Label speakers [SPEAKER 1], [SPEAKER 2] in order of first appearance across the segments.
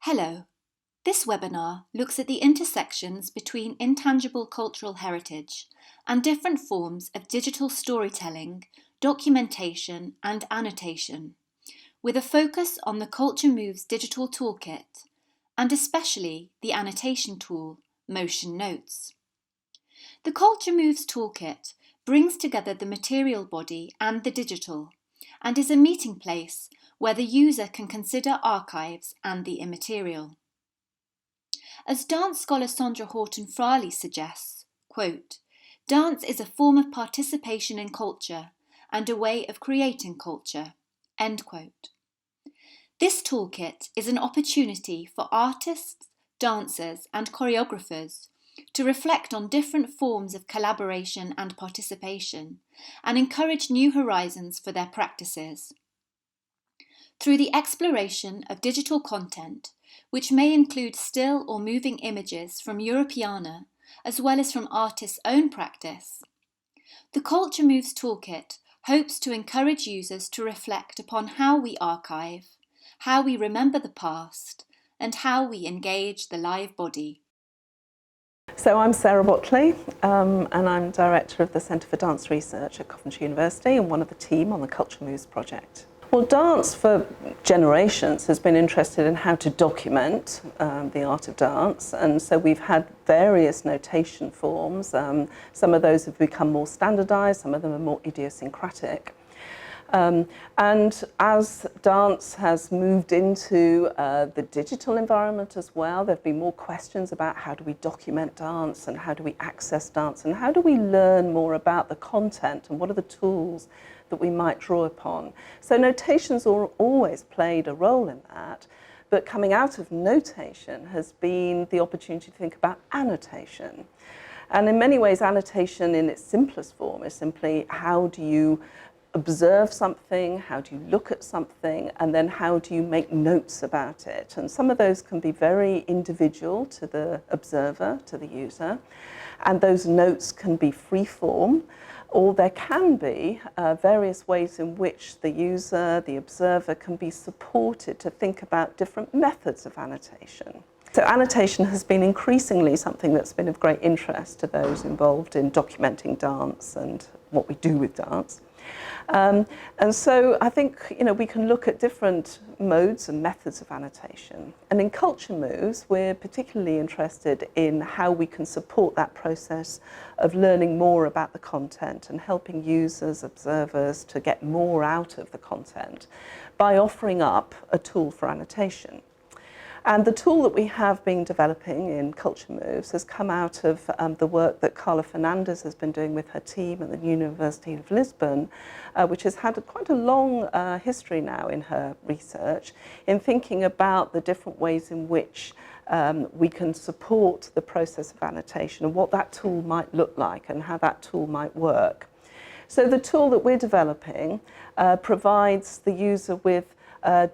[SPEAKER 1] Hello. This webinar looks at the intersections between intangible cultural heritage and different forms of digital storytelling, documentation and annotation, with a focus on the CultureMoves digital toolkit and especially the annotation tool, Motion Notes. The CultureMoves toolkit brings together the material body and the digital and is a meeting place where the user can consider archives and the immaterial. As dance scholar Sandra Horton-Fraley suggests, quote, "Dance is a form of participation in culture and a way of creating culture," end quote. This toolkit is an opportunity for artists, dancers and choreographers to reflect on different forms of collaboration and participation and encourage new horizons for their practices. Through the exploration of digital content, which may include still or moving images from Europeana, as well as from artists' own practice, the CultureMoves toolkit hopes to encourage users to reflect upon how we archive, how we remember the past, and how we engage the live body.
[SPEAKER 2] So I'm Sarah Botley, and I'm Director of the Centre for Dance Research at Coventry University and one of the team on the CultureMoves project. Well, dance for generations has been interested in how to document the art of dance, and so we've had various notation forms. Some of those have become more standardised, some of them are more idiosyncratic. And as dance has moved into the digital environment as well, there have been more questions about how do we document dance and how do we access dance and how do we learn more about the content and what are the tools that we might draw upon. So notation's always played a role in that, but coming out of notation has been the opportunity to think about annotation. And in many ways, annotation in its simplest form is simply how do you observe something, how do you look at something, and then how do you make notes about it. And some of those can be very individual to the observer, to the user, and those notes can be free form, or there can be various ways in which the user, the observer, can be supported to think about different methods of annotation. So annotation has been increasingly something that's been of great interest to those involved in documenting dance and what we do with dance. And so I think we can look at different modes and methods of annotation. And in CultureMoves, we're particularly interested in how we can support that process of learning more about the content and helping users, observers to get more out of the content by offering up a tool for annotation. And the tool that we have been developing in CultureMoves has come out of the work that Carla Fernandez has been doing with her team at the University of Lisbon, which has had quite a long history now in her research in thinking about the different ways in which we can support the process of annotation and what that tool might look like and how that tool might work. So the tool that we're developing provides the user with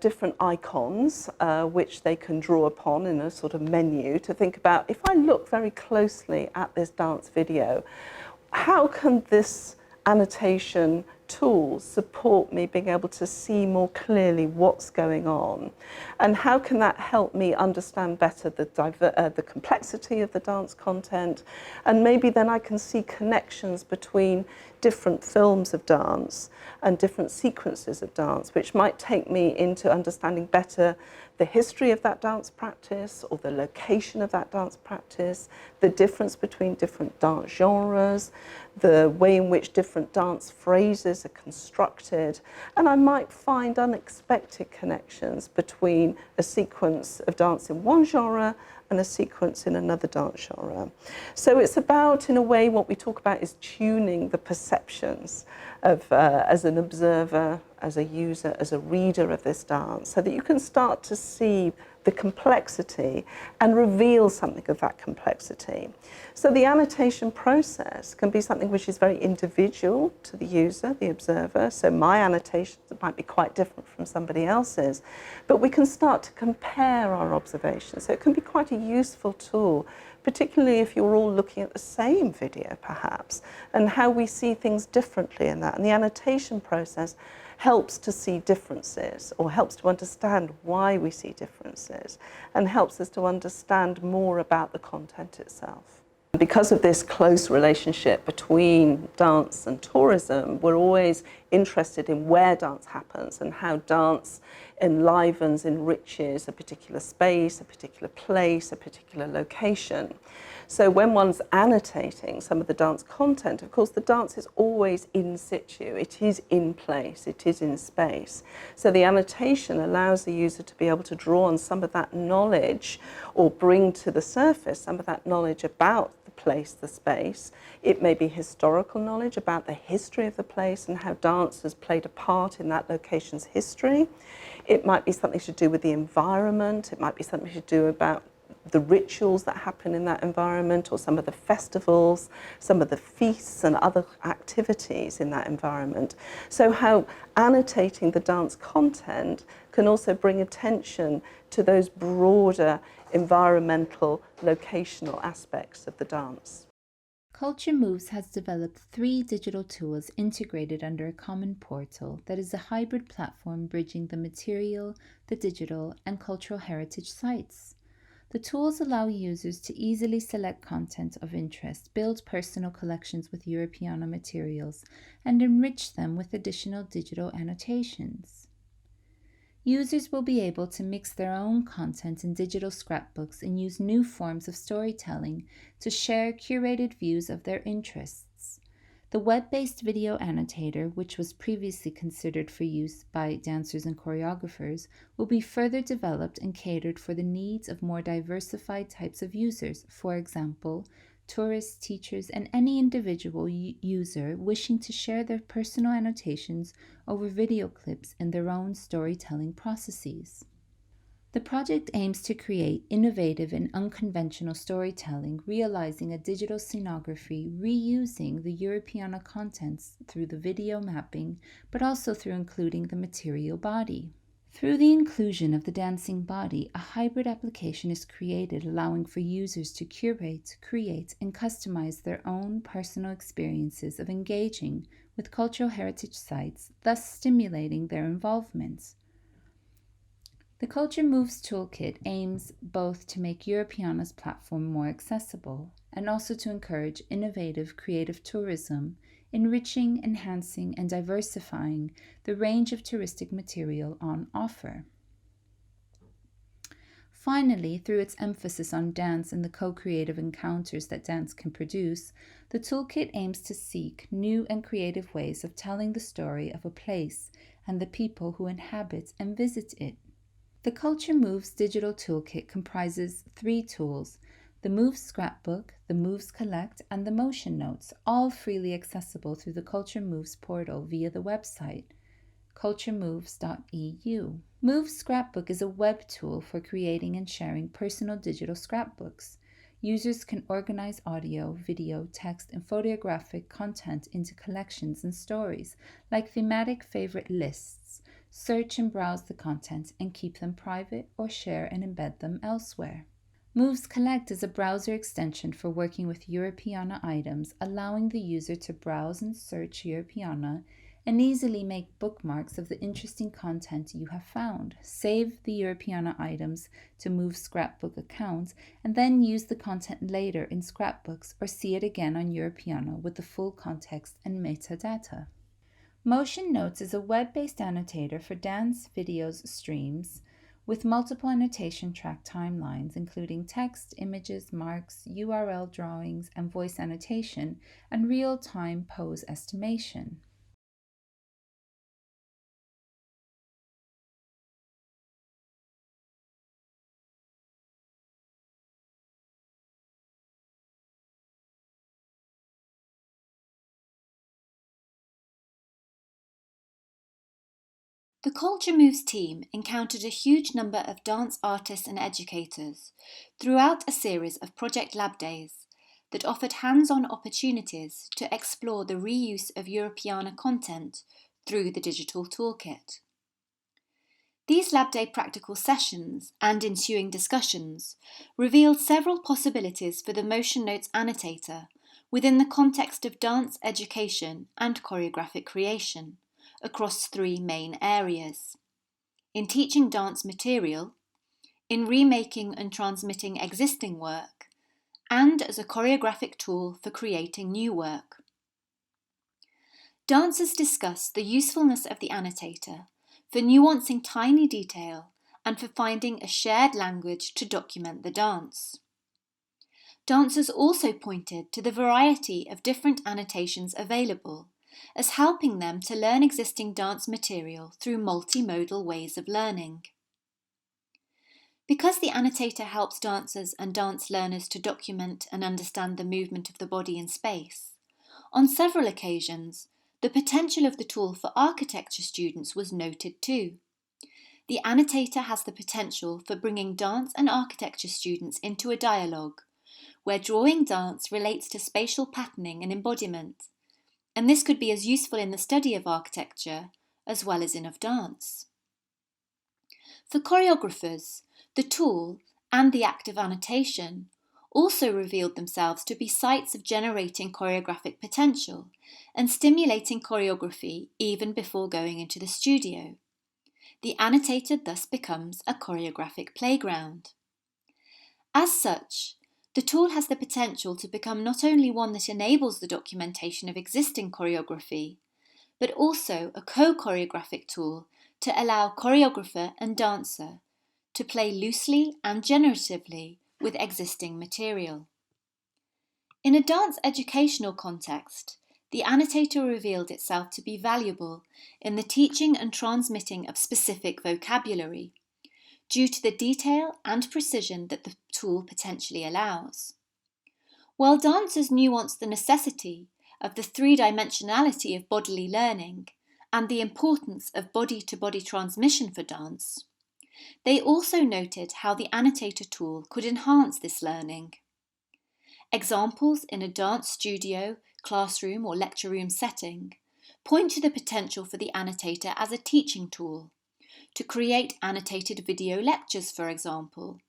[SPEAKER 2] different icons which they can draw upon in a sort of menu to think about, if I look very closely at this dance video, how can this annotation tool support me being able to see more clearly what's going on, and how can that help me understand better the complexity of the dance content, and maybe then I can see connections between different films of dance and different sequences of dance, which might take me into understanding better the history of that dance practice or the location of that dance practice, the difference between different dance genres, the way in which different dance phrases are constructed, and I might find unexpected connections between a sequence of dance in one genre and a sequence in another dance genre. So it's about, in a way, what we talk about is tuning the perceptions of, as an observer, as a user, as a reader of this dance, so that you can start to see the complexity and reveal something of that complexity. So the annotation process can be something which is very individual to the user, the observer. So my annotations might be quite different from somebody else's, but we can start to compare our observations. So it can be quite a useful tool, particularly if you're all looking at the same video perhaps, and how we see things differently in that. And the annotation process helps to see differences, or helps to understand why we see differences, and helps us to understand more about the content itself. Because of this close relationship between dance and tourism, we're always interested in where dance happens and how dance enlivens, enriches a particular space, a particular place, a particular location. So when one's annotating some of the dance content, of course the dance is always in situ, it is in place, it is in space. So the annotation allows the user to be able to draw on some of that knowledge, or bring to the surface some of that knowledge about the place, the space. It may be historical knowledge about the history of the place and how dance has played a part in that location's history. It might be something to do with the environment, it might be something to do about the rituals that happen in that environment, or some of the festivals, some of the feasts and other activities in that environment. So how annotating the dance content can also bring attention to those broader environmental, locational aspects of the dance.
[SPEAKER 3] CultureMoves has developed 3 digital tools integrated under a common portal that is a hybrid platform bridging the material, the digital, and cultural heritage sites. The tools allow users to easily select content of interest, build personal collections with Europeana materials, and enrich them with additional digital annotations. Users will be able to mix their own content in digital scrapbooks and use new forms of storytelling to share curated views of their interests. The web-based video annotator, which was previously considered for use by dancers and choreographers, will be further developed and catered for the needs of more diversified types of users, for example, tourists, teachers, and any individual user wishing to share their personal annotations over video clips in their own storytelling processes. The project aims to create innovative and unconventional storytelling, realizing a digital scenography, reusing the Europeana contents through the video mapping, but also through including the material body. Through the inclusion of the dancing body, a hybrid application is created, allowing for users to curate, create, and customize their own personal experiences of engaging with cultural heritage sites, thus stimulating their involvement. The CultureMoves toolkit aims both to make Europeana's platform more accessible and also to encourage innovative creative tourism, enriching, enhancing, and diversifying the range of touristic material on offer. Finally, through its emphasis on dance and the co-creative encounters that dance can produce, the toolkit aims to seek new and creative ways of telling the story of a place and the people who inhabit and visit it. The CultureMoves digital toolkit comprises 3 tools: the Moves Scrapbook, the Moves Collect, and the Motion Notes, all freely accessible through the CultureMoves portal via the website culturemoves.eu. Moves Scrapbook is a web tool for creating and sharing personal digital scrapbooks. Users can organize audio, video, text, and photographic content into collections and stories, like thematic favorite lists. Search and browse the content and keep them private, or share and embed them elsewhere. Moves Collect is a browser extension for working with Europeana items, allowing the user to browse and search Europeana and easily make bookmarks of the interesting content you have found. Save the Europeana items to Moves Scrapbook account and then use the content later in scrapbooks, or see it again on Europeana with the full context and metadata. Motion Notes is a web-based annotator for dance, videos, streams, with multiple annotation track timelines, including text, images, marks, URL drawings, and voice annotation, and real-time pose estimation.
[SPEAKER 1] The CultureMoves team encountered a huge number of dance artists and educators throughout a series of Project Lab Days that offered hands-on opportunities to explore the reuse of Europeana content through the digital toolkit. These Lab Day practical sessions and ensuing discussions revealed several possibilities for the Motion Notes annotator within the context of dance education and choreographic creation, across three main areas: in teaching dance material, in remaking and transmitting existing work, and as a choreographic tool for creating new work. Dancers discuss the usefulness of the annotator for nuancing tiny detail and for finding a shared language to document the dance. Dancers also pointed to the variety of different annotations available as helping them to learn existing dance material through multimodal ways of learning. Because the annotator helps dancers and dance learners to document and understand the movement of the body in space, on several occasions, the potential of the tool for architecture students was noted too. The annotator has the potential for bringing dance and architecture students into a dialogue, where drawing dance relates to spatial patterning and embodiment, and this could be as useful in the study of architecture as well as in of dance. For choreographers, the tool and the act of annotation also revealed themselves to be sites of generating choreographic potential and stimulating choreography even before going into the studio. The annotator thus becomes a choreographic playground. As such, the tool has the potential to become not only one that enables the documentation of existing choreography, but also a co-choreographic tool to allow choreographer and dancer to play loosely and generatively with existing material. In a dance educational context, the annotator revealed itself to be valuable in the teaching and transmitting of specific vocabulary, due to the detail and precision that the tool potentially allows. While dancers nuanced the necessity of the three-dimensionality of bodily learning and the importance of body-to-body transmission for dance, they also noted how the annotator tool could enhance this learning. Examples in a dance studio, classroom or lecture room setting point to the potential for the annotator as a teaching tool, to create annotated video lectures, for example,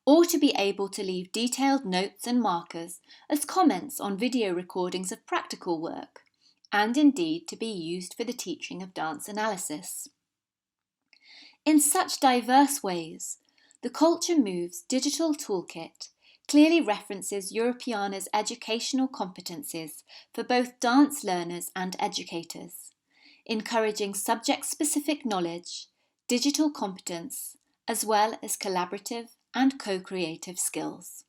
[SPEAKER 1] or to be able to leave detailed notes and markers as comments on video recordings of practical work, and indeed to be used for the teaching of dance analysis. In such diverse ways, the CultureMoves digital toolkit clearly references Europeana's educational competencies for both dance learners and educators, encouraging subject-specific knowledge, digital competence, as well as collaborative and co-creative skills.